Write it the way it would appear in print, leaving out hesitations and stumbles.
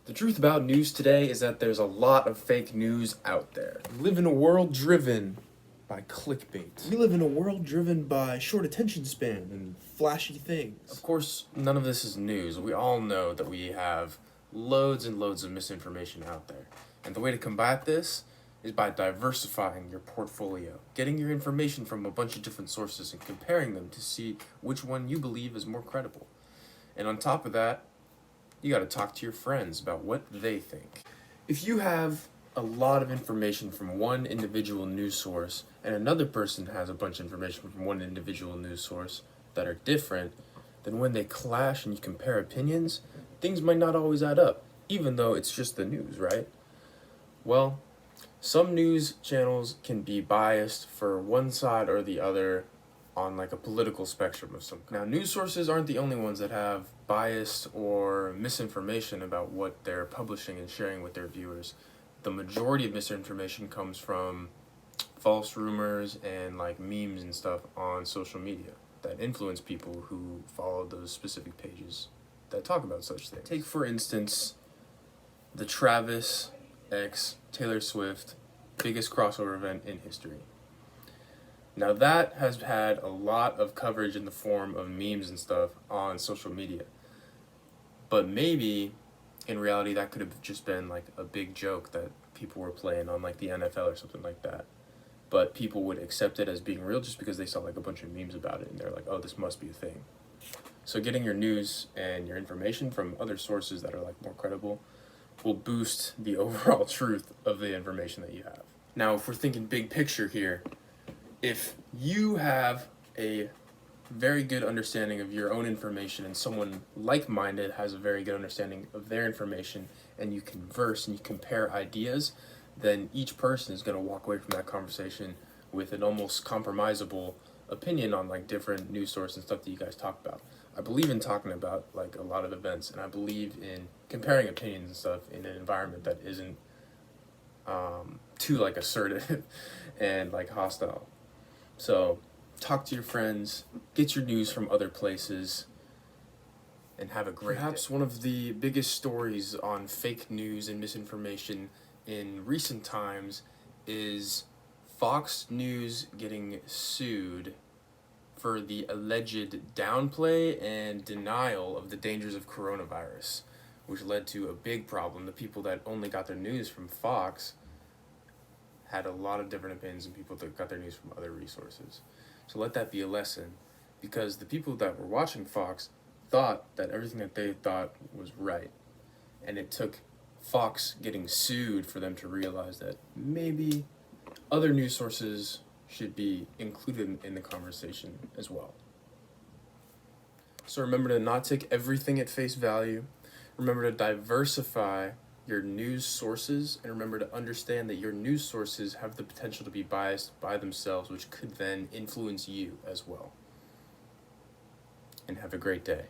The truth about news today is that there's a lot of fake news out there. We live in a world driven by clickbait. We live in a world driven by short attention span and flashy things. Of course, none of this is news. We all know that we have loads and loads of misinformation out there. And the way to combat this is by diversifying your portfolio, getting your information from a bunch of different sources and comparing them to see which one you believe is more credible. And on top of that, you got to talk to your friends about what they think. If you have a lot of information from one individual news source and another person has a bunch of information from one individual news source that are different, then when they clash and you compare opinions, things might not always add up, even though it's just the news, right? Well, some news channels can be biased for one side or the other on like a political spectrum of some kind. Now, news sources aren't the only ones that have bias or misinformation about what they're publishing and sharing with their viewers. The majority of misinformation comes from false rumors and like memes and stuff on social media that influence people who follow those specific pages that talk about such things. Take, for instance, the Travis x Taylor Swift biggest crossover event in history. Now that has had a lot of coverage in the form of memes and stuff on social media. But maybe in reality that could have just been like a big joke that people were playing on like the NFL or something like that. But people would accept it as being real just because they saw like a bunch of memes about it and they're like, oh, this must be a thing. So getting your news and your information from other sources that are like more credible will boost the overall truth of the information that you have. Now, if we're thinking big picture here, if you have a very good understanding of your own information and someone like-minded has a very good understanding of their information and you converse and you compare ideas, then each person is going to walk away from that conversation with an almost compromisable opinion on like different news sources and stuff that you guys talk about. I believe in talking about like a lot of events, and I believe in comparing opinions and stuff in an environment that isn't too like assertive and like hostile. So talk to your friends, get your news from other places, and have a great Perhaps day. One of the biggest stories on fake news and misinformation in recent times is Fox News getting sued for the alleged downplay and denial of the dangers of coronavirus, which led to a big problem. The people that only got their news from Fox had a lot of different opinions than people that got their news from other resources. So let that be a lesson, because the people that were watching Fox thought that everything that they thought was right. And it took Fox getting sued for them to realize that maybe other news sources should be included in the conversation as well. So remember to not take everything at face value. Remember to diversify your news sources, and remember to understand that your news sources have the potential to be biased by themselves, which could then influence you as well. And have a great day.